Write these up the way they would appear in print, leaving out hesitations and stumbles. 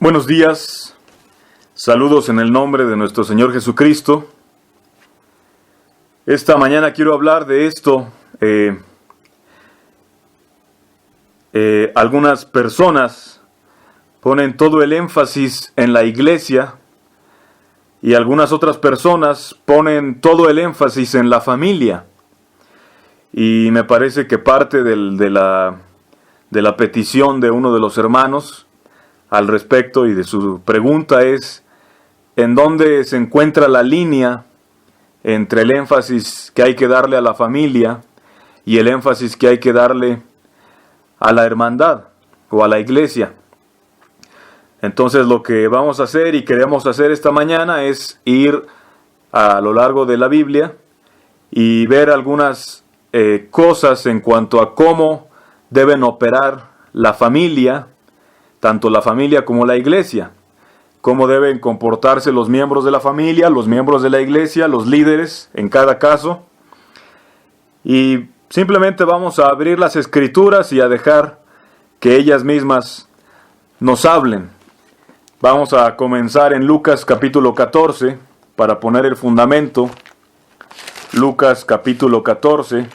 Buenos días, saludos en el nombre de nuestro Señor Jesucristo. Esta mañana quiero hablar de esto. Algunas personas ponen todo el énfasis en la iglesia y algunas otras personas ponen todo el énfasis en la familia. Y me parece que parte de la petición de uno de los hermanos al respecto y de su pregunta es ¿en dónde se encuentra la línea entre el énfasis que hay que darle a la familia y el énfasis que hay que darle a la hermandad o a la iglesia? Entonces lo que vamos a hacer y queremos hacer esta mañana es ir a lo largo de la Biblia y ver algunas cosas en cuanto a cómo deben operar la familia, tanto la familia como la iglesia, cómo deben comportarse los miembros de la familia, los miembros de la iglesia, los líderes en cada caso. Y simplemente vamos a abrir las escrituras y a dejar que ellas mismas nos hablen. Vamos a comenzar en Lucas capítulo 14 para poner el fundamento. Lucas capítulo 14.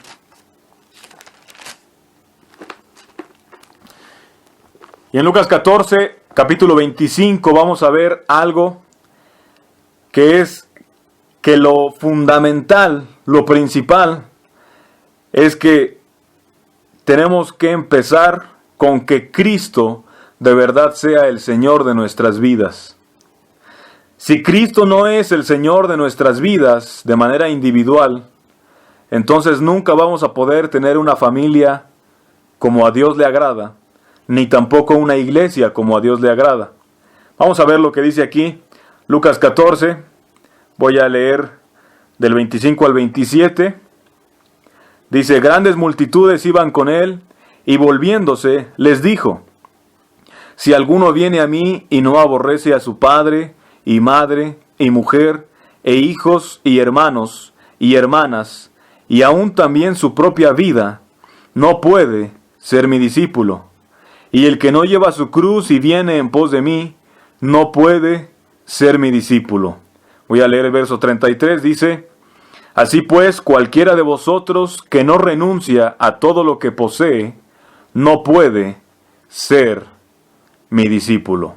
Y en Lucas 14, capítulo 25, vamos a ver algo que es que lo fundamental, lo principal, es que tenemos que empezar con que Cristo de verdad sea el Señor de nuestras vidas. Si Cristo no es el Señor de nuestras vidas de manera individual, entonces nunca vamos a poder tener una familia como a Dios le agrada, ni tampoco una iglesia como a Dios le agrada. Vamos a ver lo que dice aquí, Lucas 14, voy a leer del 25 al 27. Dice, grandes multitudes iban con él, y volviéndose les dijo, si alguno viene a mí y no aborrece a su padre, y madre, y mujer, e hijos, y hermanos, y hermanas, y aún también su propia vida, no puede ser mi discípulo. Y el que no lleva su cruz y viene en pos de mí, no puede ser mi discípulo. Voy a leer el verso 33, dice, así pues, cualquiera de vosotros que no renuncia a todo lo que posee, no puede ser mi discípulo.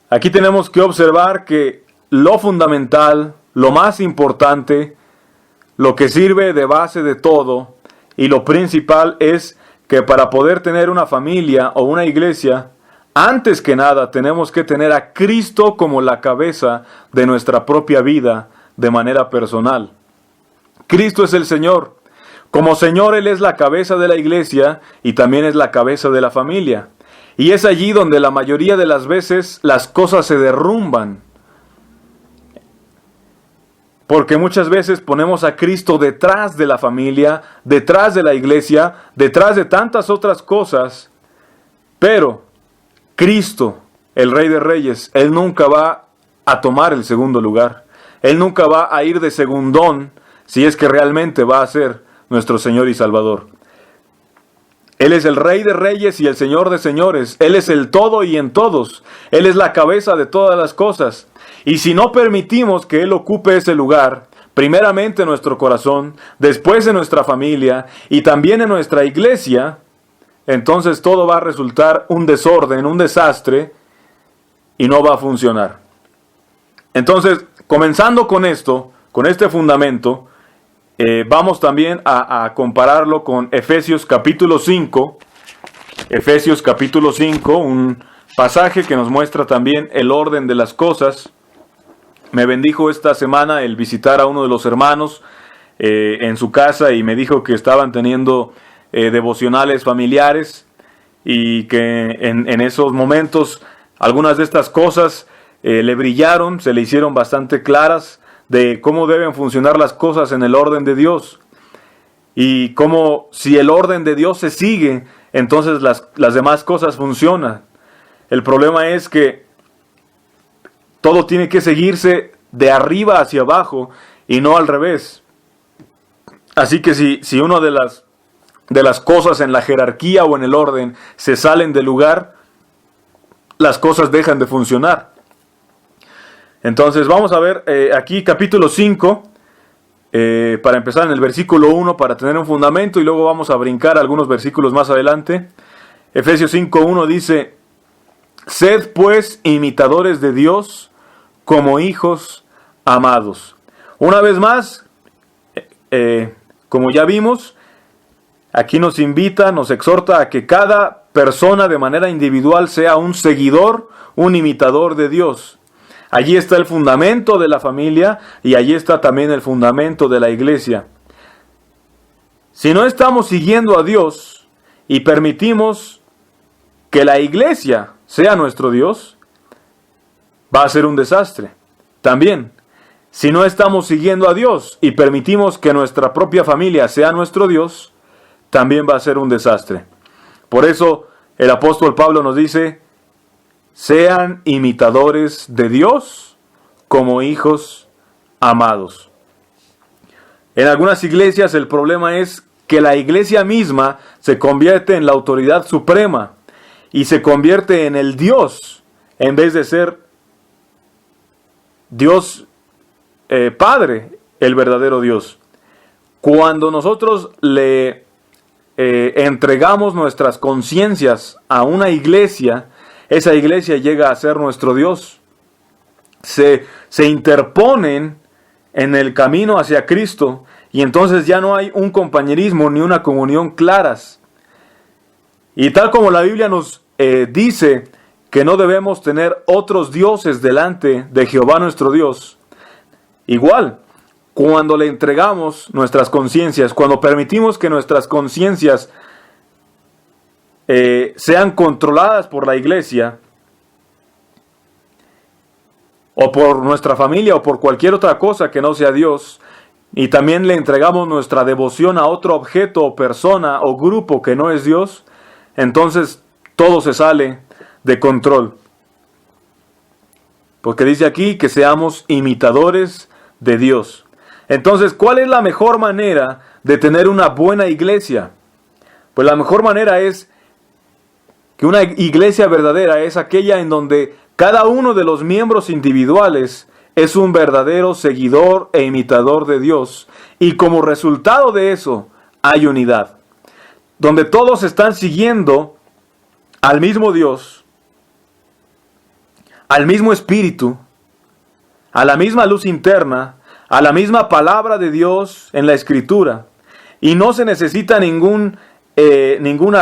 Aquí tenemos que observar que lo fundamental, lo más importante, lo que sirve de base de todo, y lo principal es que para poder tener una familia o una iglesia, antes que nada tenemos que tener a Cristo como la cabeza de nuestra propia vida de manera personal. Cristo es el Señor. Como Señor Él es la cabeza de la iglesia y también es la cabeza de la familia. Y es allí donde la mayoría de las veces las cosas se derrumban. Porque muchas veces ponemos a Cristo detrás de la familia, detrás de la iglesia, detrás de tantas otras cosas. Pero Cristo, el Rey de Reyes, Él nunca va a tomar el segundo lugar. Él nunca va a ir de segundón si es que realmente va a ser nuestro Señor y Salvador. Él es el Rey de Reyes y el Señor de Señores. Él es el todo y en todos. Él es la cabeza de todas las cosas. Y si no permitimos que Él ocupe ese lugar, primeramente en nuestro corazón, después en nuestra familia y también en nuestra iglesia, entonces todo va a resultar un desorden, un desastre y no va a funcionar. Entonces, comenzando con esto, con este fundamento, vamos también a compararlo con Efesios capítulo 5. Efesios capítulo 5, un pasaje que nos muestra también el orden de las cosas. Me bendijo esta semana el visitar a uno de los hermanos en su casa y me dijo que estaban teniendo devocionales familiares y que en esos momentos algunas de estas cosas le brillaron, se le hicieron bastante claras de cómo deben funcionar las cosas en el orden de Dios y cómo si el orden de Dios se sigue, entonces las demás cosas funcionan. El problema es que todo tiene que seguirse de arriba hacia abajo y no al revés. Así que si una de de las cosas en la jerarquía o en el orden se salen del lugar, las cosas dejan de funcionar. Entonces vamos a ver aquí capítulo 5, para empezar en el versículo 1 para tener un fundamento, y luego vamos a brincar algunos versículos más adelante. Efesios 5:1 dice: sed pues imitadores de Dios como hijos amados. Una vez más, como ya vimos, aquí nos invita, nos exhorta a que cada persona de manera individual sea un seguidor, un imitador de Dios. Allí está el fundamento de la familia y allí está también el fundamento de la iglesia. Si no estamos siguiendo a Dios y permitimos que la iglesia sea nuestro Dios, va a ser un desastre. También, si no estamos siguiendo a Dios y permitimos que nuestra propia familia sea nuestro Dios, también va a ser un desastre. Por eso el apóstol Pablo nos dice: sean imitadores de Dios como hijos amados. En algunas iglesias el problema es que la iglesia misma se convierte en la autoridad suprema y se convierte en el Dios, en vez de ser Dios Padre, el verdadero Dios. Cuando nosotros le entregamos nuestras conciencias a una iglesia, esa iglesia llega a ser nuestro Dios. Se interponen en el camino hacia Cristo y entonces ya no hay un compañerismo ni una comunión claras. Y tal como la Biblia nos dice que no debemos tener otros dioses delante de Jehová nuestro Dios, igual, cuando le entregamos nuestras conciencias, cuando permitimos que nuestras conciencias sean controladas por la iglesia, o por nuestra familia, o por cualquier otra cosa que no sea Dios, y también le entregamos nuestra devoción a otro objeto, o persona, o grupo que no es Dios, entonces todo se sale de control. Porque dice aquí que seamos imitadores de Dios. Entonces, ¿cuál es la mejor manera de tener una buena iglesia? Pues la mejor manera es que una iglesia verdadera es aquella en donde cada uno de los miembros individuales es un verdadero seguidor e imitador de Dios. Y como resultado de eso, hay unidad. Donde todos están siguiendo al mismo Dios, al mismo Espíritu, a la misma luz interna, a la misma palabra de Dios en la Escritura. Y no se necesita ninguna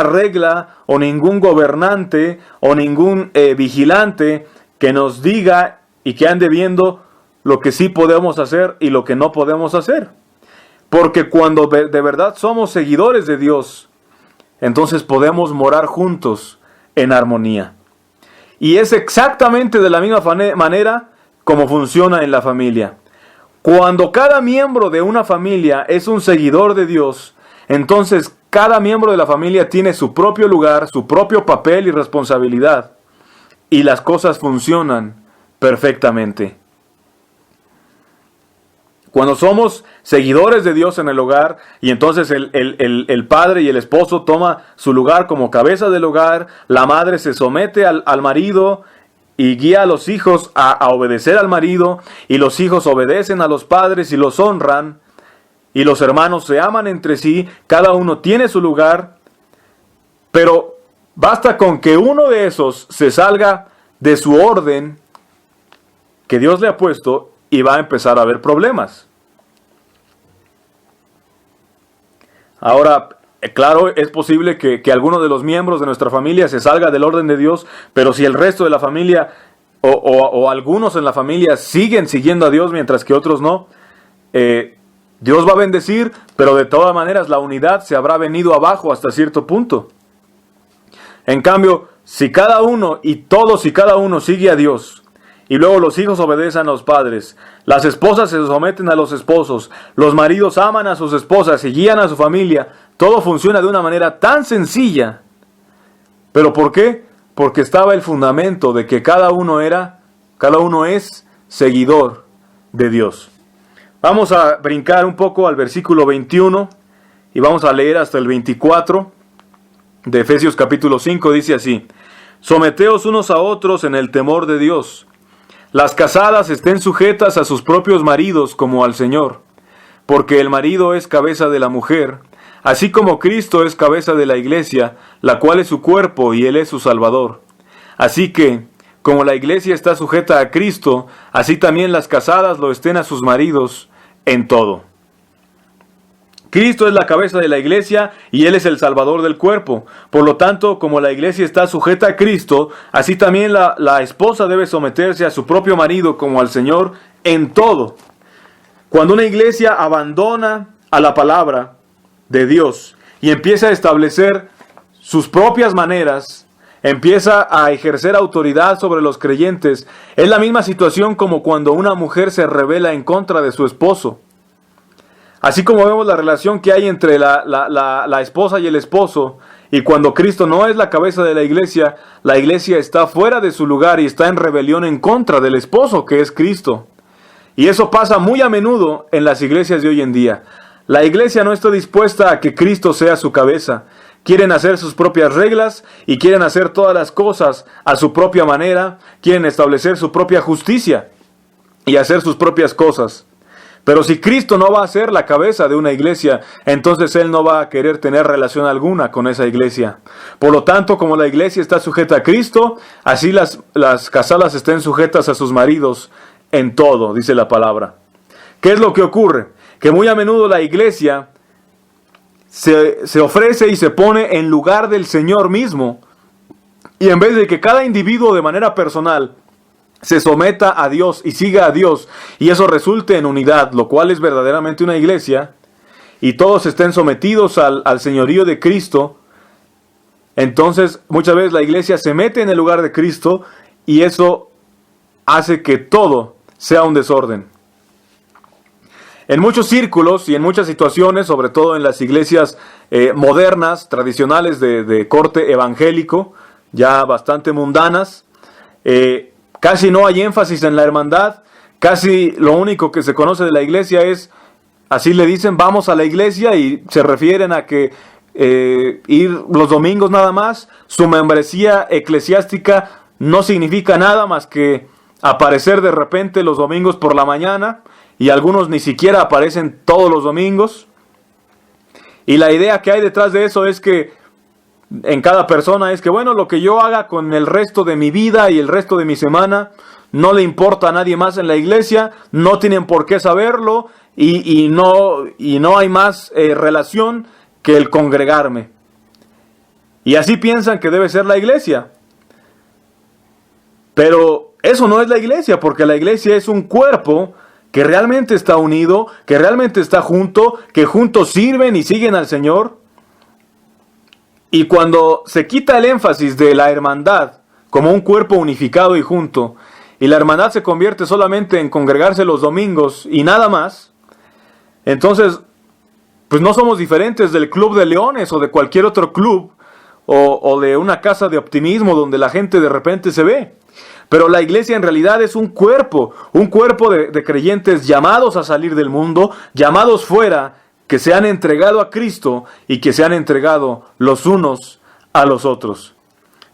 regla o ningún gobernante o ningún vigilante que nos diga y que ande viendo lo que sí podemos hacer y lo que no podemos hacer. Porque cuando de verdad somos seguidores de Dios, entonces podemos morar juntos en armonía. Y es exactamente de la misma manera como funciona en la familia. Cuando cada miembro de una familia es un seguidor de Dios, entonces cada miembro de la familia tiene su propio lugar, su propio papel y responsabilidad. Y las cosas funcionan perfectamente. Cuando somos seguidores de Dios en el hogar, y entonces el padre y el esposo toma su lugar como cabeza del hogar, la madre se somete al marido y guía a los hijos a obedecer al marido, y los hijos obedecen a los padres y los honran, y los hermanos se aman entre sí, cada uno tiene su lugar, pero basta con que uno de esos se salga de su orden que Dios le ha puesto y va a empezar a haber problemas. Ahora, claro, es posible que alguno de los miembros de nuestra familia se salga del orden de Dios, pero si el resto de la familia o algunos en la familia siguen siguiendo a Dios mientras que otros no, Dios va a bendecir, pero de todas maneras la unidad se habrá venido abajo hasta cierto punto. En cambio, si cada uno y todos y cada uno sigue a Dios, y luego los hijos obedecen a los padres, las esposas se someten a los esposos, los maridos aman a sus esposas y guían a su familia, todo funciona de una manera tan sencilla. ¿Pero por qué? Porque estaba el fundamento de que cada uno es seguidor de Dios. Vamos a brincar un poco al versículo 21 y vamos a leer hasta el 24 de Efesios capítulo 5, dice así: someteos unos a otros en el temor de Dios. Las casadas estén sujetas a sus propios maridos como al Señor, porque el marido es cabeza de la mujer, así como Cristo es cabeza de la iglesia, la cual es su cuerpo y Él es su Salvador. Así que, como la iglesia está sujeta a Cristo, así también las casadas lo estén a sus maridos en todo. Cristo es la cabeza de la iglesia y Él es el Salvador del cuerpo. Por lo tanto, como la iglesia está sujeta a Cristo, así también la esposa debe someterse a su propio marido como al Señor en todo. Cuando una iglesia abandona a la palabra de Dios y empieza a establecer sus propias maneras, empieza a ejercer autoridad sobre los creyentes, es la misma situación como cuando una mujer se rebela en contra de su esposo. Así como vemos la relación que hay entre la esposa y el esposo, y cuando Cristo no es la cabeza de la iglesia está fuera de su lugar y está en rebelión en contra del esposo que es Cristo. Y eso pasa muy a menudo en las iglesias de hoy en día. La iglesia no está dispuesta a que Cristo sea su cabeza. Quieren hacer sus propias reglas y quieren hacer todas las cosas a su propia manera, quieren establecer su propia justicia y hacer sus propias cosas. Pero si Cristo no va a ser la cabeza de una iglesia, entonces Él no va a querer tener relación alguna con esa iglesia. Por lo tanto, como la iglesia está sujeta a Cristo, así las casadas estén sujetas a sus maridos en todo, dice la palabra. ¿Qué es lo que ocurre? Que muy a menudo la iglesia se ofrece y se pone en lugar del Señor mismo, y en vez de que cada individuo de manera personal se someta a Dios y siga a Dios, y eso resulte en unidad, lo cual es verdaderamente una iglesia, y todos estén sometidos al señorío de Cristo, entonces muchas veces la iglesia se mete en el lugar de Cristo, y eso hace que todo sea un desorden. En muchos círculos y en muchas situaciones, sobre todo en las iglesias modernas, tradicionales de corte evangélico, ya bastante mundanas, casi no hay énfasis en la hermandad. Casi lo único que se conoce de la iglesia es, así le dicen, vamos a la iglesia, y se refieren a que ir los domingos nada más. Su membresía eclesiástica no significa nada más que aparecer de repente los domingos por la mañana, y algunos ni siquiera aparecen todos los domingos. Y la idea que hay detrás de eso es que en cada persona es que, bueno, lo que yo haga con el resto de mi vida y el resto de mi semana no le importa a nadie más en la iglesia, no tienen por qué saberlo, y no hay más relación que el congregarme. Y así piensan que debe ser la iglesia. Pero eso no es la iglesia, porque la iglesia es un cuerpo que realmente está unido, que realmente está junto, que juntos sirven y siguen al Señor. Y cuando se quita el énfasis de la hermandad como un cuerpo unificado y junto, y la hermandad se convierte solamente en congregarse los domingos y nada más, entonces pues no somos diferentes del Club de Leones o de cualquier otro club, o de una casa de optimismo donde la gente de repente se ve. Pero la iglesia en realidad es un cuerpo de creyentes llamados a salir del mundo, llamados fuera, que se han entregado a Cristo y que se han entregado los unos a los otros.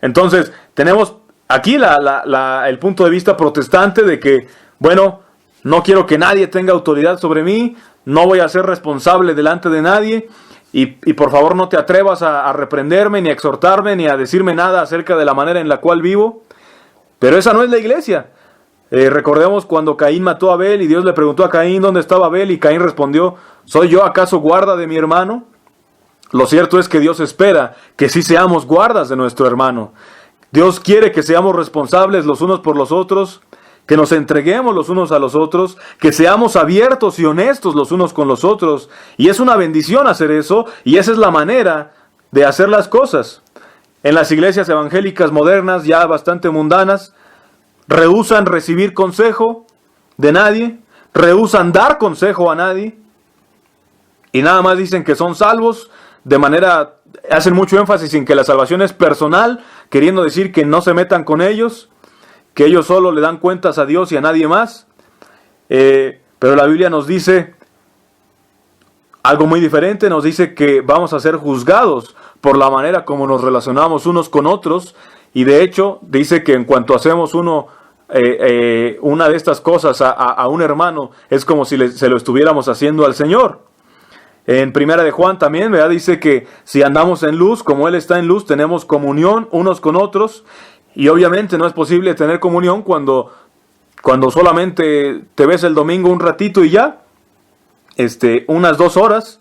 Entonces, tenemos aquí el punto de vista protestante de que, bueno, no quiero que nadie tenga autoridad sobre mí, no voy a ser responsable delante de nadie, y por favor no te atrevas a reprenderme, ni a exhortarme, ni a decirme nada acerca de la manera en la cual vivo. Pero esa no es la iglesia. Recordemos cuando Caín mató a Abel y Dios le preguntó a Caín dónde estaba Abel, y Caín respondió: ¿soy yo acaso guarda de mi hermano? Lo cierto es que Dios espera que sí seamos guardas de nuestro hermano. Dios quiere que seamos responsables los unos por los otros, que nos entreguemos los unos a los otros, que seamos abiertos y honestos los unos con los otros. Y es una bendición hacer eso, y esa es la manera de hacer las cosas. En las iglesias evangélicas modernas, ya bastante mundanas, rehúsan recibir consejo de nadie, rehúsan dar consejo a nadie, y nada más dicen que son salvos, hacen mucho énfasis en que la salvación es personal, queriendo decir que no se metan con ellos, que ellos solo le dan cuentas a Dios y a nadie más. Pero la Biblia nos dice algo muy diferente, nos dice que vamos a ser juzgados por la manera como nos relacionamos unos con otros. Y de hecho, dice que en cuanto hacemos una de estas cosas a un hermano, es como si se lo estuviéramos haciendo al Señor. En Primera de Juan también, ¿verdad? Dice que si andamos en luz, como Él está en luz, tenemos comunión unos con otros. Y obviamente no es posible tener comunión cuando solamente te ves el domingo un ratito y ya, unas 2 horas.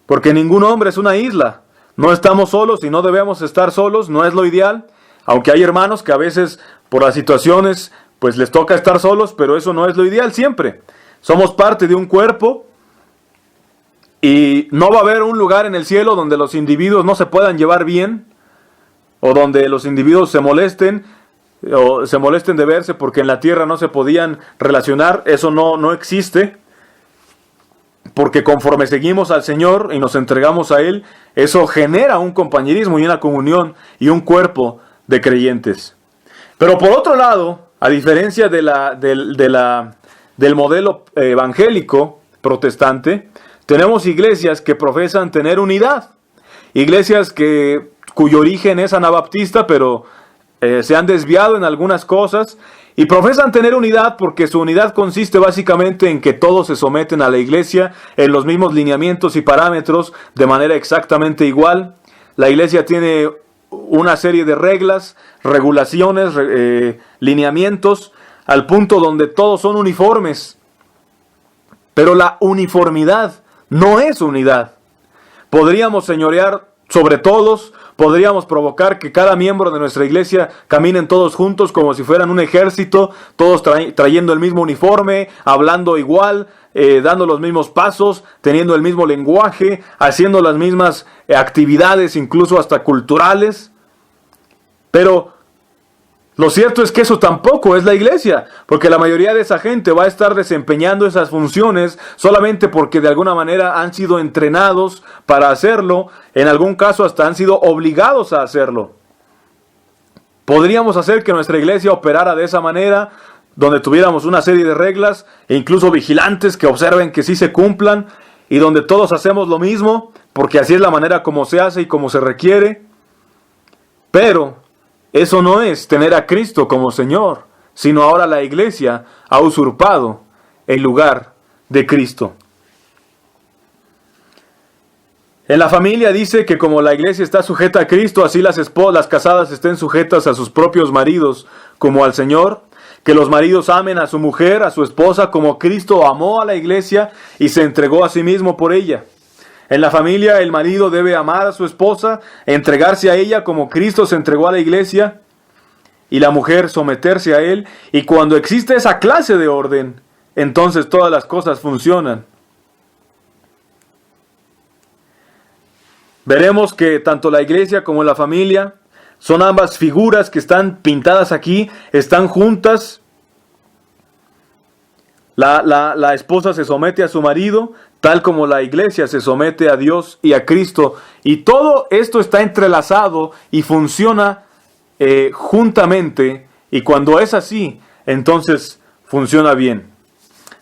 Porque ningún hombre es una isla. No estamos solos y no debemos estar solos, no es lo ideal. Aunque hay hermanos que a veces por las situaciones pues les toca estar solos, pero eso no es lo ideal siempre. Somos parte de un cuerpo y no va a haber un lugar en el cielo donde los individuos no se puedan llevar bien o donde los individuos se molesten de verse porque en la tierra no se podían relacionar. Eso no existe. Porque conforme seguimos al Señor y nos entregamos a Él, eso genera un compañerismo y una comunión y un cuerpo de creyentes. Pero por otro lado, a diferencia del modelo evangélico protestante, tenemos iglesias que profesan tener unidad. Iglesias cuyo origen es anabaptista, pero se han desviado en algunas cosas y profesan tener unidad porque su unidad consiste básicamente en que todos se someten a la iglesia en los mismos lineamientos y parámetros de manera exactamente igual. La iglesia tiene una serie de reglas, regulaciones, lineamientos, al punto donde todos son uniformes. Pero la uniformidad no es unidad. Podríamos señorear sobre todos, podríamos provocar que cada miembro de nuestra iglesia caminen todos juntos como si fueran un ejército, todos trayendo el mismo uniforme, hablando igual, dando los mismos pasos, teniendo el mismo lenguaje, haciendo las mismas actividades, incluso hasta culturales. Pero lo cierto es que eso tampoco es la iglesia, porque la mayoría de esa gente va a estar desempeñando esas funciones solamente porque de alguna manera han sido entrenados para hacerlo, en algún caso hasta han sido obligados a hacerlo. Podríamos hacer que nuestra iglesia operara de esa manera, donde tuviéramos una serie de reglas e incluso vigilantes que observen que sí se cumplan y donde todos hacemos lo mismo, porque así es la manera como se hace y como se requiere. Pero eso no es tener a Cristo como Señor, sino ahora la iglesia ha usurpado el lugar de Cristo. En la familia dice que como la iglesia está sujeta a Cristo, así las casadas estén sujetas a sus propios maridos como al Señor, que los maridos amen a su mujer, a su esposa, como Cristo amó a la iglesia y se entregó a sí mismo por ella. En la familia el marido debe amar a su esposa, entregarse a ella como Cristo se entregó a la iglesia, y la mujer someterse a él. Y cuando existe esa clase de orden, entonces todas las cosas funcionan. Veremos que tanto la iglesia como la familia son ambas figuras que están pintadas aquí, están juntas. La esposa se somete a su marido, tal como la iglesia se somete a Dios y a Cristo. Y todo esto está entrelazado y funciona juntamente. Y cuando es así, entonces funciona bien.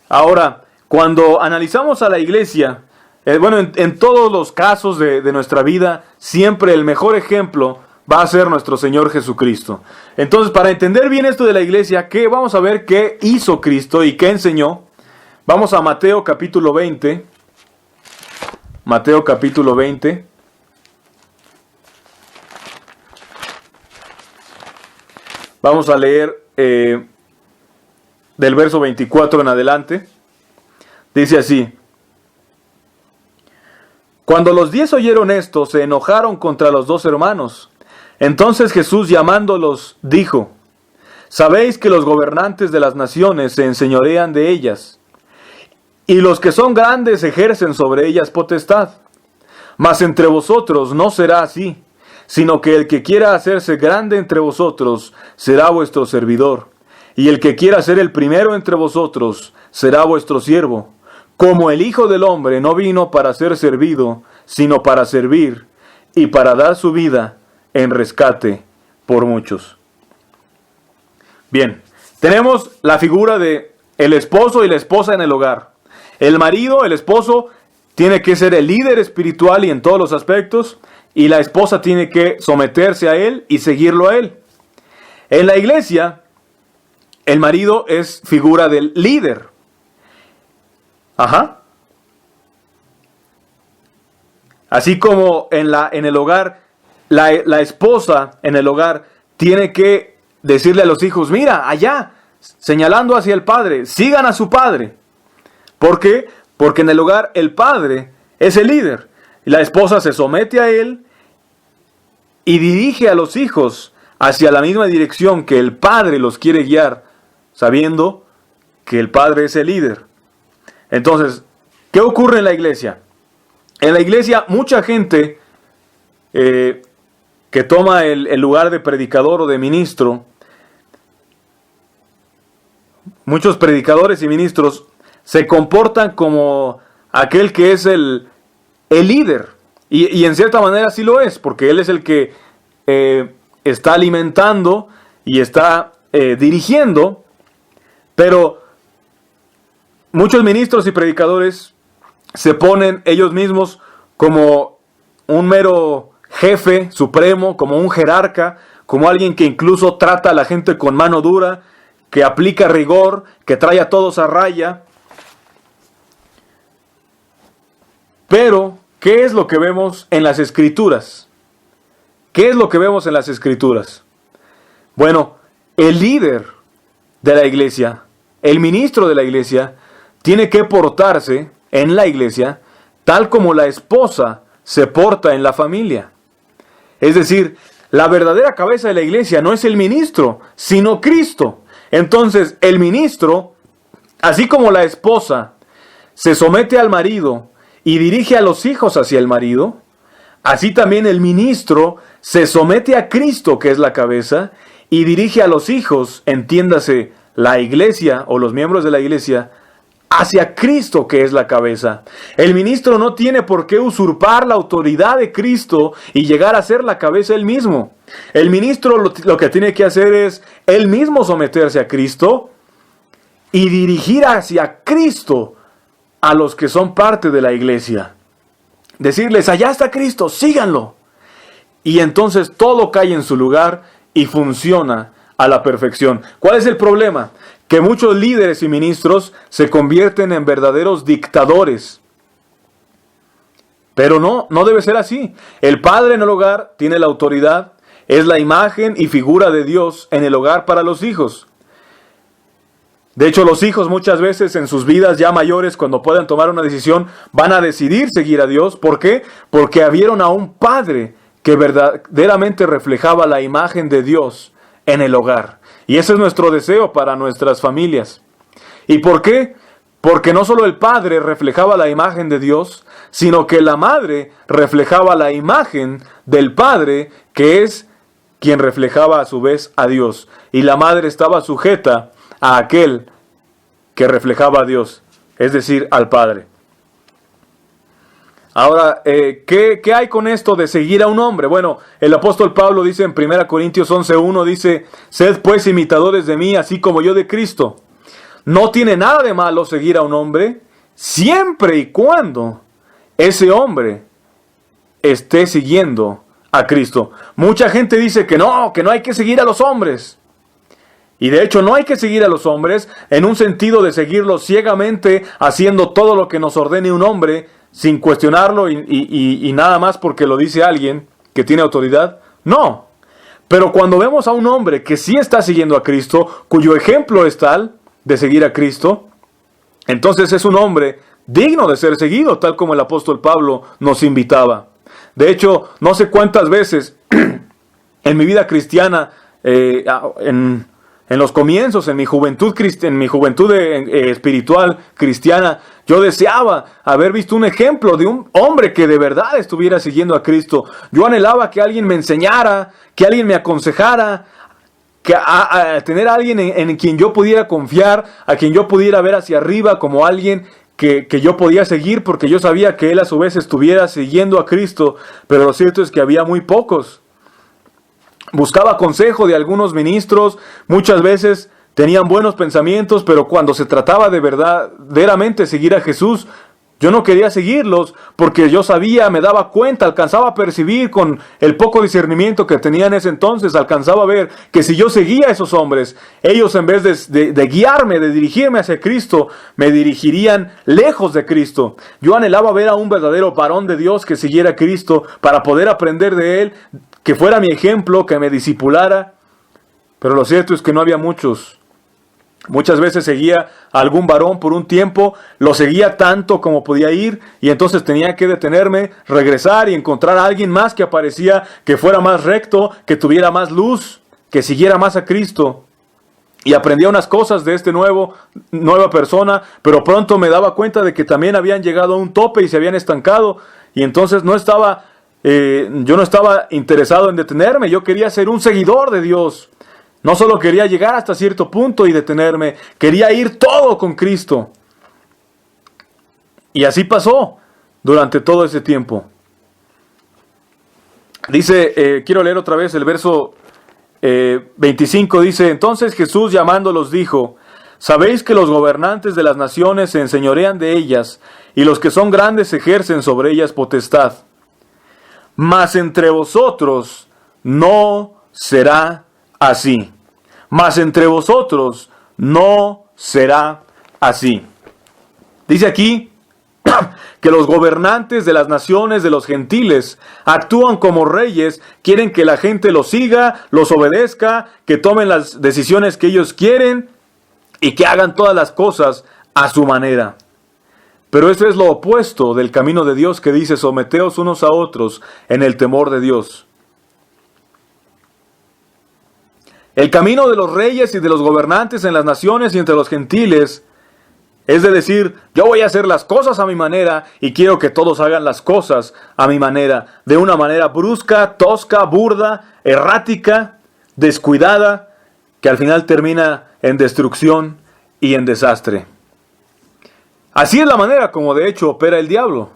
Ahora, cuando analizamos a la iglesia, en todos los casos de nuestra vida, siempre el mejor ejemplo va a ser nuestro Señor Jesucristo. Entonces, para entender bien esto de la iglesia, vamos a ver qué hizo Cristo y qué enseñó. Vamos a Mateo capítulo 20. Mateo capítulo 20. Vamos a leer del verso 24 en adelante. Dice así: Cuando los 10 oyeron esto, se enojaron contra los 2 hermanos. Entonces Jesús, llamándolos, dijo: Sabéis que los gobernantes de las naciones se enseñorean de ellas, y los que son grandes ejercen sobre ellas potestad. Mas entre vosotros no será así, sino que el que quiera hacerse grande entre vosotros será vuestro servidor, y el que quiera ser el primero entre vosotros será vuestro siervo. Como el Hijo del Hombre no vino para ser servido, sino para servir, y para dar su vida en rescate por muchos. Bien, tenemos la figura de el esposo y la esposa en el hogar. El marido, el esposo, tiene que ser el líder espiritual y en todos los aspectos, y la esposa tiene que someterse a él y seguirlo a él. En la iglesia, el marido es figura del líder. Así como en el hogar, la esposa en el hogar tiene que decirle a los hijos, mira, allá, señalando hacia el padre, sigan a su padre. ¿Por qué? Porque en el hogar el padre es el líder. Y la esposa se somete a él y dirige a los hijos hacia la misma dirección que el padre los quiere guiar, sabiendo que el padre es el líder. Entonces, ¿qué ocurre en la iglesia? En la iglesia mucha gente que toma el lugar de predicador o de ministro, muchos predicadores y ministros se comportan como aquel que es el líder. Y en cierta manera sí lo es, porque él es el que está alimentando y está dirigiendo. Pero muchos ministros y predicadores se ponen ellos mismos como un mero jefe supremo, como un jerarca, como alguien que incluso trata a la gente con mano dura, que aplica rigor, que trae a todos a raya. Pero, ¿qué es lo que vemos en las Escrituras? ¿Qué es lo que vemos en las Escrituras? Bueno, el líder de la iglesia, el ministro de la iglesia, tiene que portarse en la iglesia tal como la esposa se porta en la familia. Es decir, la verdadera cabeza de la iglesia no es el ministro, sino Cristo. Entonces, el ministro, así como la esposa se somete al marido y dirige a los hijos hacia el marido, así también el ministro se somete a Cristo, que es la cabeza, y dirige a los hijos, entiéndase, la iglesia o los miembros de la iglesia, hacia Cristo, que es la cabeza. El ministro no tiene por qué usurpar la autoridad de Cristo y llegar a ser la cabeza él mismo. El ministro lo que tiene que hacer es él mismo someterse a Cristo y dirigir hacia Cristo a los que son parte de la iglesia. Decirles, allá está Cristo, síganlo. Y entonces todo cae en su lugar y funciona a la perfección. ¿Cuál es el problema? Que muchos líderes y ministros se convierten en verdaderos dictadores. Pero no debe ser así. El padre en el hogar tiene la autoridad, es la imagen y figura de Dios en el hogar para los hijos. De hecho, los hijos muchas veces en sus vidas ya mayores, cuando puedan tomar una decisión, van a decidir seguir a Dios. ¿Por qué? Porque vieron a un padre que verdaderamente reflejaba la imagen de Dios en el hogar. Y ese es nuestro deseo para nuestras familias. ¿Y por qué? Porque no solo el padre reflejaba la imagen de Dios, sino que la madre reflejaba la imagen del padre, que es quien reflejaba a su vez a Dios. Y la madre estaba sujeta a aquel que reflejaba a Dios, es decir, al Padre. Ahora, ¿qué hay con esto de seguir a un hombre? Bueno, el apóstol Pablo dice en 1 Corintios 11:1, dice, sed pues imitadores de mí, así como yo de Cristo. No tiene nada de malo seguir a un hombre, siempre y cuando ese hombre esté siguiendo a Cristo. Mucha gente dice que no hay que seguir a los hombres. Y de hecho no hay que seguir a los hombres en un sentido de seguirlos ciegamente, haciendo todo lo que nos ordene un hombre, sin cuestionarlo y nada más porque lo dice alguien que tiene autoridad. No. Pero cuando vemos a un hombre que sí está siguiendo a Cristo, cuyo ejemplo es tal de seguir a Cristo, entonces es un hombre digno de ser seguido, tal como el apóstol Pablo nos invitaba. De hecho, no sé cuántas veces en mi vida cristiana, en los comienzos, en mi juventud espiritual cristiana, yo deseaba haber visto un ejemplo de un hombre que de verdad estuviera siguiendo a Cristo. Yo anhelaba que alguien me enseñara, que alguien me aconsejara, que a tener a alguien en quien yo pudiera confiar, a quien yo pudiera ver hacia arriba como alguien que yo podía seguir, porque yo sabía que él a su vez estuviera siguiendo a Cristo, pero lo cierto es que había muy pocos. Buscaba consejo de algunos ministros, muchas veces tenían buenos pensamientos, pero cuando se trataba de verdaderamente seguir a Jesús, Yo no quería seguirlos porque yo sabía, me daba cuenta, alcanzaba a percibir con el poco discernimiento que tenía en ese entonces, alcanzaba a ver que si yo seguía a esos hombres, ellos en vez de guiarme, de dirigirme hacia Cristo, me dirigirían lejos de Cristo. Yo anhelaba ver a un verdadero varón de Dios que siguiera a Cristo para poder aprender de él, que fuera mi ejemplo, que me discipulara. Pero lo cierto es que no había muchos. Muchas veces seguía a algún varón por un tiempo, lo seguía tanto como podía ir, y entonces tenía que detenerme, regresar y encontrar a alguien más que aparecía, que fuera más recto, que tuviera más luz, que siguiera más a Cristo. Y aprendía unas cosas de nueva persona, pero pronto me daba cuenta de que también habían llegado a un tope y se habían estancado, y entonces yo no estaba interesado en detenerme, yo quería ser un seguidor de Dios. No solo quería llegar hasta cierto punto y detenerme, quería ir todo con Cristo. Y así pasó durante todo ese tiempo. Dice, quiero leer otra vez el verso 25, dice, entonces Jesús llamándolos dijo, sabéis que los gobernantes de las naciones se enseñorean de ellas, y los que son grandes ejercen sobre ellas potestad. Mas entre vosotros no será así. Mas entre vosotros no será así. Dice aquí que los gobernantes de las naciones, de los gentiles, actúan como reyes, quieren que la gente los siga, los obedezca, que tomen las decisiones que ellos quieren y que hagan todas las cosas a su manera. Pero eso es lo opuesto del camino de Dios que dice, someteos unos a otros en el temor de Dios. El camino de los reyes y de los gobernantes en las naciones y entre los gentiles es de decir, yo voy a hacer las cosas a mi manera y quiero que todos hagan las cosas a mi manera, de una manera brusca, tosca, burda, errática, descuidada, que al final termina en destrucción y en desastre. Así es la manera como de hecho opera el diablo.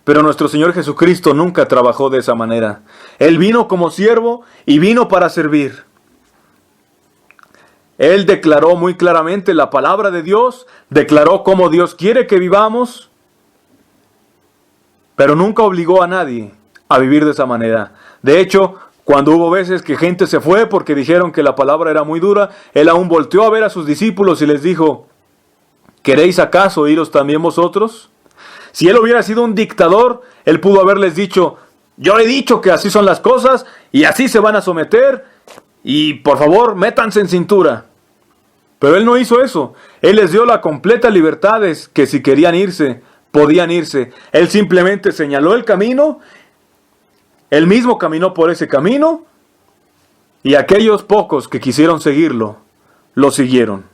Pero nuestro Señor Jesucristo nunca trabajó de esa manera. Él vino como siervo y vino para servir. Él declaró muy claramente la palabra de Dios, declaró cómo Dios quiere que vivamos, pero nunca obligó a nadie a vivir de esa manera. De hecho, cuando hubo veces que gente se fue porque dijeron que la palabra era muy dura, Él aún volteó a ver a sus discípulos y les dijo, ¿queréis acaso iros también vosotros? Si Él hubiera sido un dictador, Él pudo haberles dicho, yo he dicho que así son las cosas y así se van a someter y por favor métanse en cintura. Pero Él no hizo eso. Él les dio la completa libertad de que si querían irse, podían irse. Él simplemente señaló el camino, Él mismo caminó por ese camino y aquellos pocos que quisieron seguirlo, lo siguieron.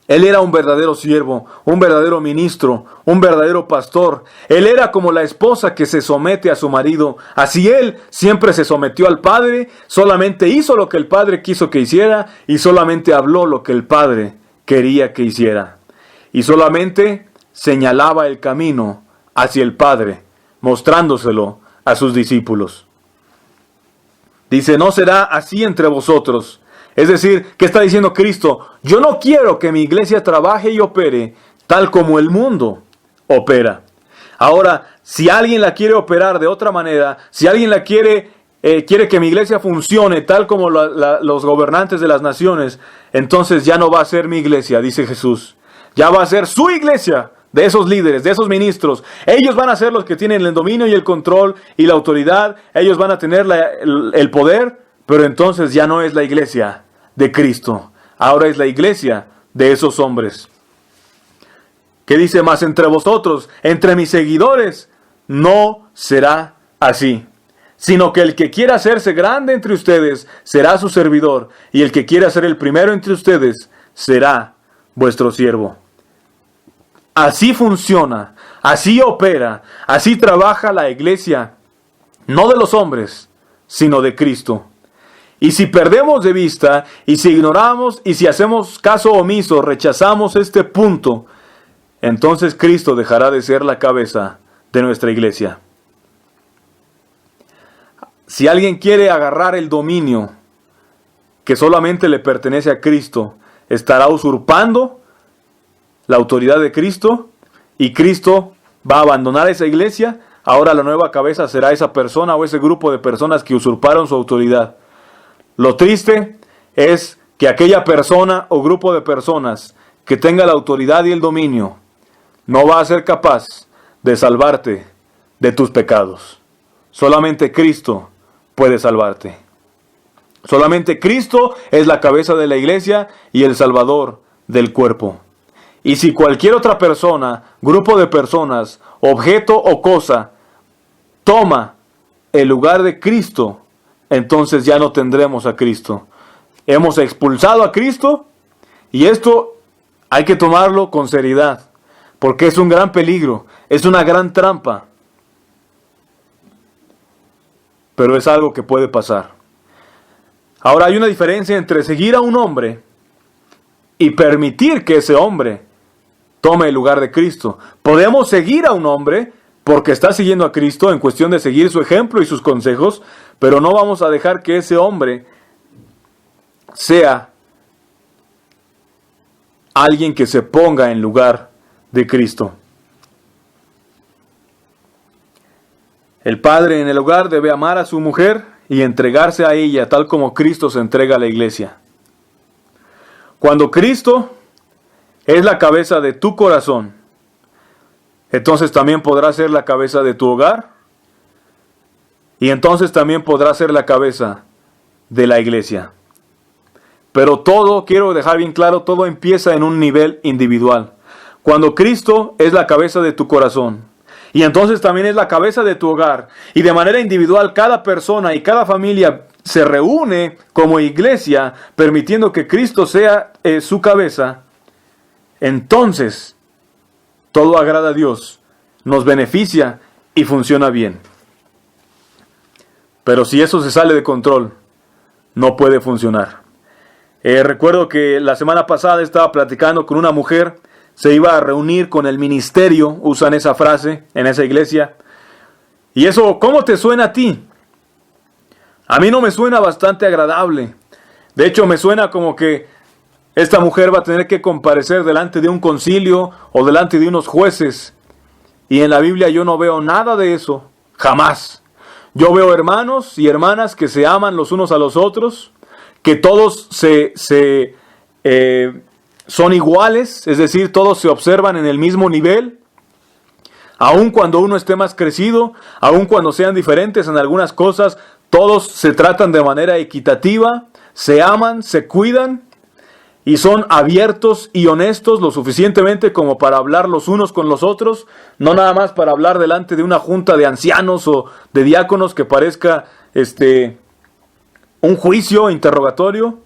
Él era un verdadero siervo, un verdadero ministro, un verdadero pastor. Él era como la esposa que se somete a su marido. Así Él siempre se sometió al Padre, solamente hizo lo que el Padre quiso que hiciera y solamente habló lo que el Padre quería que hiciera. Y solamente señalaba el camino hacia el Padre, mostrándoselo a sus discípulos. Dice, no será así entre vosotros. Es decir, ¿qué está diciendo Cristo? Yo no quiero que mi iglesia trabaje y opere tal como el mundo opera. Ahora, si alguien la quiere operar de otra manera, si alguien la quiere que mi iglesia funcione tal como los gobernantes de las naciones, entonces ya no va a ser mi iglesia, dice Jesús. Ya va a ser su iglesia, de esos líderes, de esos ministros. Ellos van a ser los que tienen el dominio y el control y la autoridad. Ellos van a tener el poder, pero entonces ya no es la iglesia de Cristo. Ahora es la iglesia de esos hombres. ¿Qué dice? Más entre vosotros, entre mis seguidores, no será así. Sino que el que quiera hacerse grande entre ustedes será su servidor, y el que quiera ser el primero entre ustedes será vuestro siervo. Así funciona, así opera, así trabaja la iglesia, no de los hombres, sino de Cristo. Y si perdemos de vista, y si ignoramos, y si hacemos caso omiso, rechazamos este punto, entonces Cristo dejará de ser la cabeza de nuestra iglesia. Si alguien quiere agarrar el dominio que solamente le pertenece a Cristo, estará usurpando la autoridad de Cristo y Cristo va a abandonar esa iglesia, ahora la nueva cabeza será esa persona o ese grupo de personas que usurparon su autoridad. Lo triste es que aquella persona o grupo de personas que tenga la autoridad y el dominio no va a ser capaz de salvarte de tus pecados. Solamente Cristo puede salvarte. Solamente Cristo es la cabeza de la iglesia y el salvador del cuerpo. Y si cualquier otra persona, grupo de personas, objeto o cosa toma el lugar de Cristo, entonces ya no tendremos a Cristo. Hemos expulsado a Cristo y esto hay que tomarlo con seriedad, porque es un gran peligro, es una gran trampa, pero es algo que puede pasar. Ahora hay una diferencia entre seguir a un hombre y permitir que ese hombre tome el lugar de Cristo. Podemos seguir a un hombre porque está siguiendo a Cristo en cuestión de seguir su ejemplo y sus consejos, pero no vamos a dejar que ese hombre sea alguien que se ponga en lugar de Cristo. El padre en el hogar debe amar a su mujer y entregarse a ella tal como Cristo se entrega a la iglesia. Cuando Cristo es la cabeza de tu corazón, entonces también podrá ser la cabeza de tu hogar y entonces también podrá ser la cabeza de la iglesia. Pero todo, quiero dejar bien claro, todo empieza en un nivel individual. Cuando Cristo es la cabeza de tu corazón, y entonces también es la cabeza de tu hogar, y de manera individual cada persona y cada familia se reúne como iglesia, permitiendo que Cristo sea su cabeza, entonces todo agrada a Dios, nos beneficia y funciona bien. Pero si eso se sale de control, no puede funcionar. Recuerdo que la semana pasada estaba platicando con una mujer, se iba a reunir con el ministerio, usan esa frase en esa iglesia. Y eso, ¿cómo te suena a ti? A mí no me suena bastante agradable. De hecho, me suena como que esta mujer va a tener que comparecer delante de un concilio o delante de unos jueces. Y en la Biblia yo no veo nada de eso, jamás. Yo veo hermanos y hermanas que se aman los unos a los otros, que todos son iguales, es decir, todos se observan en el mismo nivel, aun cuando uno esté más crecido, aun cuando sean diferentes en algunas cosas, todos se tratan de manera equitativa, se aman, se cuidan y son abiertos y honestos lo suficientemente como para hablar los unos con los otros, no nada más para hablar delante de una junta de ancianos o de diáconos que parezca un juicio, interrogatorio.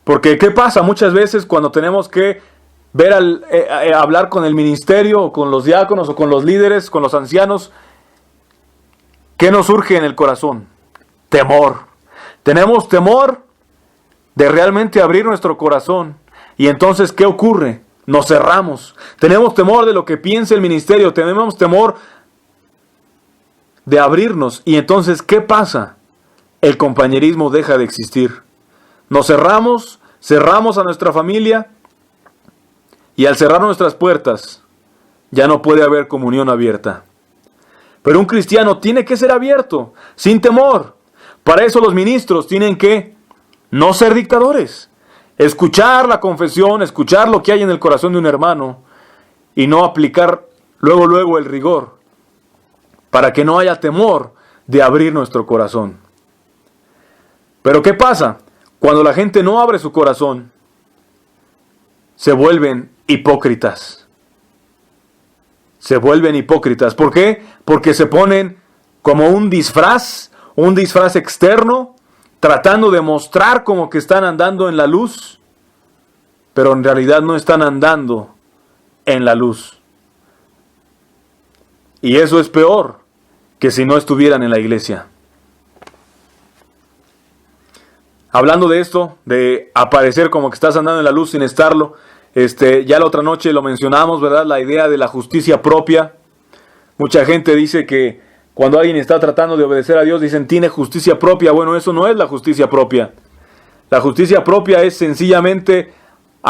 Porque ¿qué pasa? Muchas veces cuando tenemos que hablar con el ministerio o con los diáconos o con los líderes, con los ancianos, ¿qué nos surge en el corazón? Temor. Tenemos temor de realmente abrir nuestro corazón. Y entonces, ¿qué ocurre? Nos cerramos. Tenemos temor de lo que piense el ministerio. Tenemos temor de abrirnos. Y entonces, ¿qué pasa? El compañerismo deja de existir. Nos cerramos a nuestra familia y al cerrar nuestras puertas ya no puede haber comunión abierta. Pero un cristiano tiene que ser abierto, sin temor. Para eso los ministros tienen que no ser dictadores, escuchar la confesión, escuchar lo que hay en el corazón de un hermano y no aplicar luego el rigor, para que no haya temor de abrir nuestro corazón. Pero ¿qué pasa? Cuando la gente no abre su corazón, se vuelven hipócritas. Se vuelven hipócritas. ¿Por qué? Porque se ponen como un disfraz externo, tratando de mostrar como que están andando en la luz, pero en realidad no están andando en la luz. Y eso es peor que si no estuvieran en la iglesia. Hablando de esto, de aparecer como que estás andando en la luz sin estarlo, ya la otra noche lo mencionamos, ¿verdad? La idea de la justicia propia. Mucha gente dice que cuando alguien está tratando de obedecer a Dios, dicen, tiene justicia propia. Bueno, eso no es la justicia propia. La justicia propia es sencillamente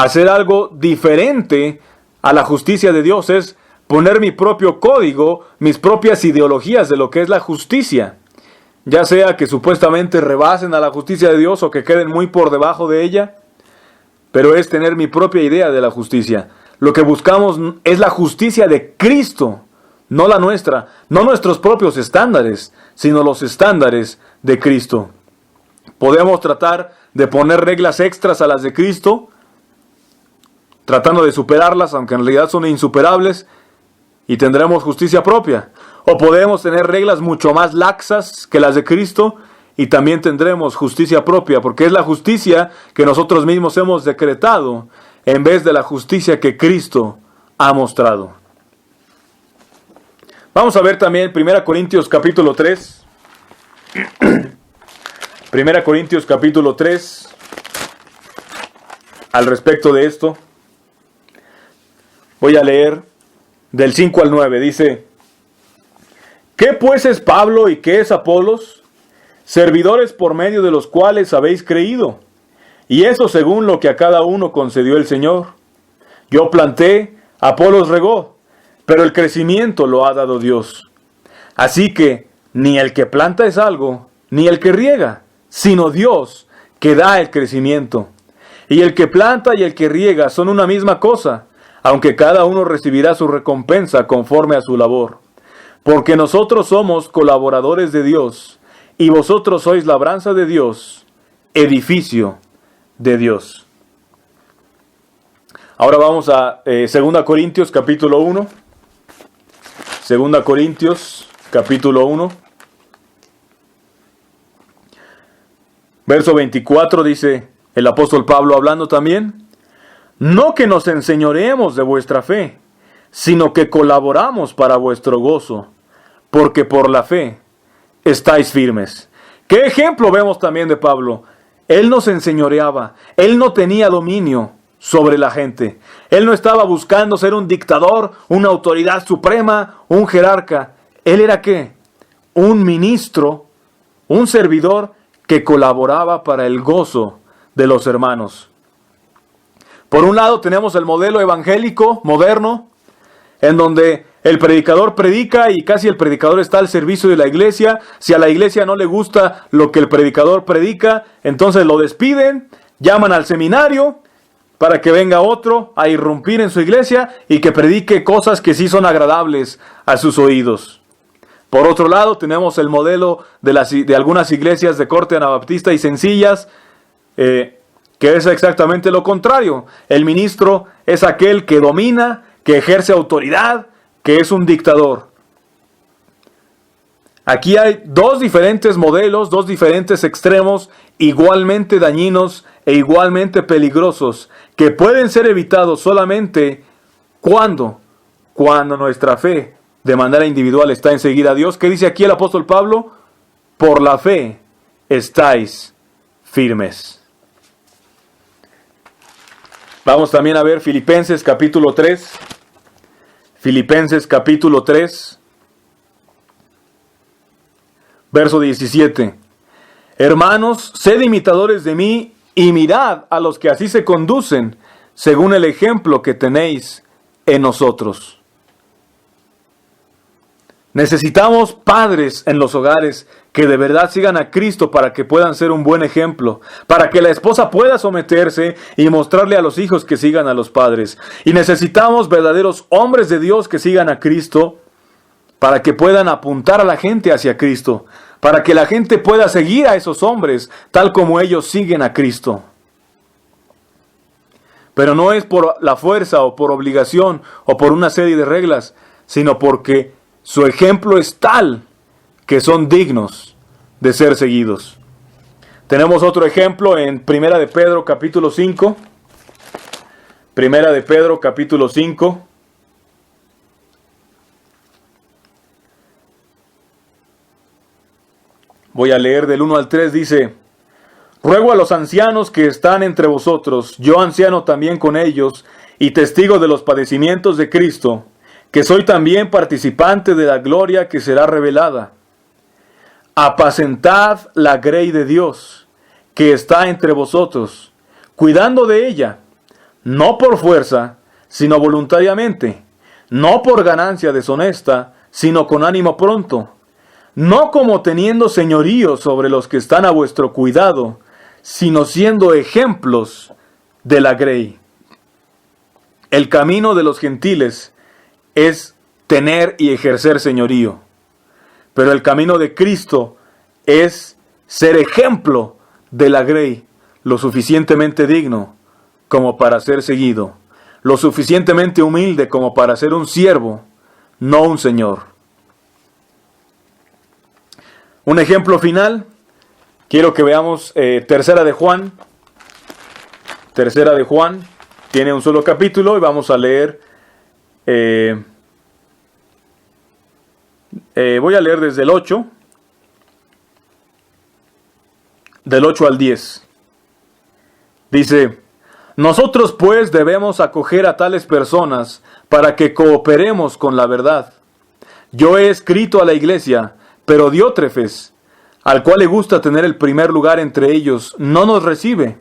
hacer algo diferente a la justicia de Dios, es poner mi propio código, mis propias ideologías de lo que es la justicia. Ya sea que supuestamente rebasen a la justicia de Dios o que queden muy por debajo de ella, pero es tener mi propia idea de la justicia. Lo que buscamos es la justicia de Cristo, no la nuestra, no nuestros propios estándares, sino los estándares de Cristo. Podemos tratar de poner reglas extras a las de Cristo, tratando de superarlas, aunque en realidad son insuperables, y tendremos justicia propia. O podemos tener reglas mucho más laxas que las de Cristo, y también tendremos justicia propia, porque es la justicia que nosotros mismos hemos decretado, en vez de la justicia que Cristo ha mostrado. Vamos a ver también 1 Corintios capítulo 3. 1 Corintios capítulo 3. Al respecto de esto, voy a leer del 5 al 9. Dice: ¿Qué pues es Pablo y qué es Apolos? Servidores por medio de los cuales habéis creído, y eso según lo que a cada uno concedió el Señor. Yo planté, Apolos regó, pero el crecimiento lo ha dado Dios. Así que ni el que planta es algo, ni el que riega, sino Dios que da el crecimiento. Y el que planta y el que riega son una misma cosa, aunque cada uno recibirá su recompensa conforme a su labor. Porque nosotros somos colaboradores de Dios, y vosotros sois labranza de Dios, edificio de Dios. Ahora vamos a 2 Corintios capítulo 1. 2 Corintios capítulo 1. Verso 24 dice el apóstol Pablo hablando también: no que nos enseñoreemos de vuestra fe, sino que colaboramos para vuestro gozo, porque por la fe estáis firmes. ¿Qué ejemplo vemos también de Pablo? Él no se enseñoreaba, él no tenía dominio sobre la gente. Él no estaba buscando ser un dictador, una autoridad suprema, un jerarca. Él era ¿qué? Un ministro, un servidor que colaboraba para el gozo de los hermanos. Por un lado tenemos el modelo evangélico moderno, en donde el predicador predica y casi el predicador está al servicio de la iglesia. Si a la iglesia no le gusta lo que el predicador predica, entonces lo despiden, llaman al seminario para que venga otro a irrumpir en su iglesia y que predique cosas que sí son agradables a sus oídos. Por otro lado, tenemos el modelo de algunas iglesias de corte anabaptista y sencillas, que es exactamente lo contrario. El ministro es aquel que domina, que ejerce autoridad, que es un dictador. Aquí hay dos diferentes modelos, dos diferentes extremos, igualmente dañinos e igualmente peligrosos, que pueden ser evitados solamente cuando nuestra fe de manera individual está en seguir a Dios. ¿Qué dice aquí el apóstol Pablo? Por la fe estáis firmes. Vamos también a ver Filipenses capítulo 3. Filipenses capítulo 3, verso 17. Hermanos, sed imitadores de mí y mirad a los que así se conducen, según el ejemplo que tenéis en nosotros. Necesitamos padres en los hogares que de verdad sigan a Cristo para que puedan ser un buen ejemplo, para que la esposa pueda someterse y mostrarle a los hijos que sigan a los padres. Y necesitamos verdaderos hombres de Dios que sigan a Cristo para que puedan apuntar a la gente hacia Cristo, para que la gente pueda seguir a esos hombres tal como ellos siguen a Cristo. Pero no es por la fuerza o por obligación o por una serie de reglas, sino porque su ejemplo es tal que son dignos de ser seguidos. Tenemos otro ejemplo en 1 de Pedro capítulo 5. 1 de Pedro capítulo 5. Voy a leer del 1 al 3, dice: ruego a los ancianos que están entre vosotros, yo anciano también con ellos, y testigo de los padecimientos de Cristo, que soy también participante de la gloria que será revelada. Apacentad la grey de Dios, que está entre vosotros, cuidando de ella, no por fuerza, sino voluntariamente, no por ganancia deshonesta, sino con ánimo pronto, no como teniendo señorío sobre los que están a vuestro cuidado, sino siendo ejemplos de la grey. El camino de los gentiles es tener y ejercer señorío, pero el camino de Cristo es ser ejemplo de la grey, lo suficientemente digno como para ser seguido, lo suficientemente humilde como para ser un siervo, no un señor. Un ejemplo final, quiero que veamos Tercera de Juan. Tercera de Juan tiene un solo capítulo y vamos a leer, voy a leer desde el 8, del 8 al 10. Dice: nosotros pues debemos acoger a tales personas para que cooperemos con la verdad. Yo he escrito a la iglesia, pero Diótrefes, al cual le gusta tener el primer lugar entre ellos, no nos recibe.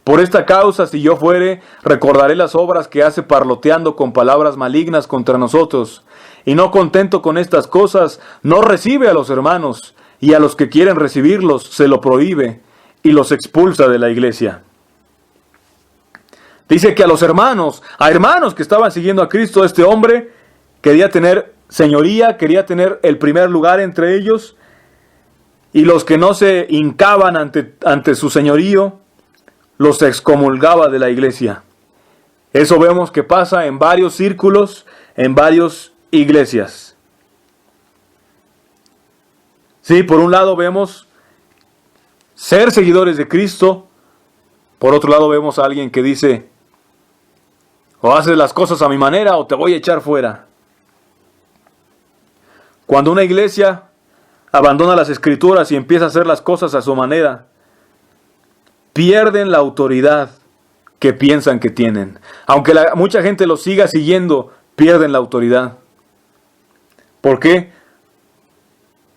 Por esta causa, si yo fuere, recordaré las obras que hace parloteando con palabras malignas contra nosotros. Y no contento con estas cosas, no recibe a los hermanos, y a los que quieren recibirlos se lo prohíbe, y los expulsa de la iglesia. Dice que a hermanos que estaban siguiendo a Cristo, este hombre quería tener señoría, quería tener el primer lugar entre ellos, y los que no se hincaban ante su señorío, los excomulgaba de la iglesia. Eso vemos que pasa en varios círculos, en varias iglesias. Sí, por un lado vemos ser seguidores de Cristo, por otro lado vemos a alguien que dice: o haces las cosas a mi manera o te voy a echar fuera. Cuando una iglesia abandona las escrituras y empieza a hacer las cosas a su manera, pierden la autoridad que piensan que tienen. Aunque mucha gente los siga siguiendo, pierden la autoridad. ¿Por qué?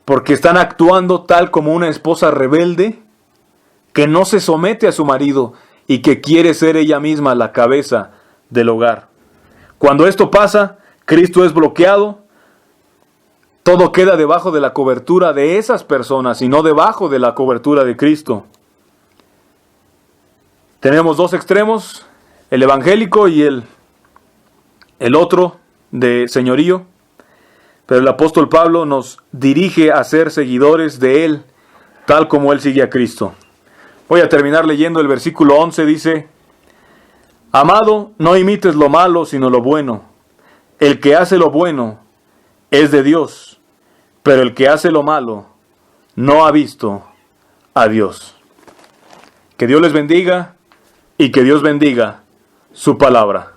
Porque están actuando tal como una esposa rebelde que no se somete a su marido y que quiere ser ella misma la cabeza del hogar. Cuando esto pasa, Cristo es bloqueado, todo queda debajo de la cobertura de esas personas y no debajo de la cobertura de Cristo. Tenemos dos extremos, el evangélico y el otro de señorío, pero el apóstol Pablo nos dirige a ser seguidores de él, tal como él sigue a Cristo. Voy a terminar leyendo el versículo 11, dice: amado, no imites lo malo, sino lo bueno. El que hace lo bueno es de Dios, pero el que hace lo malo no ha visto a Dios. Que Dios les bendiga y que Dios bendiga su palabra.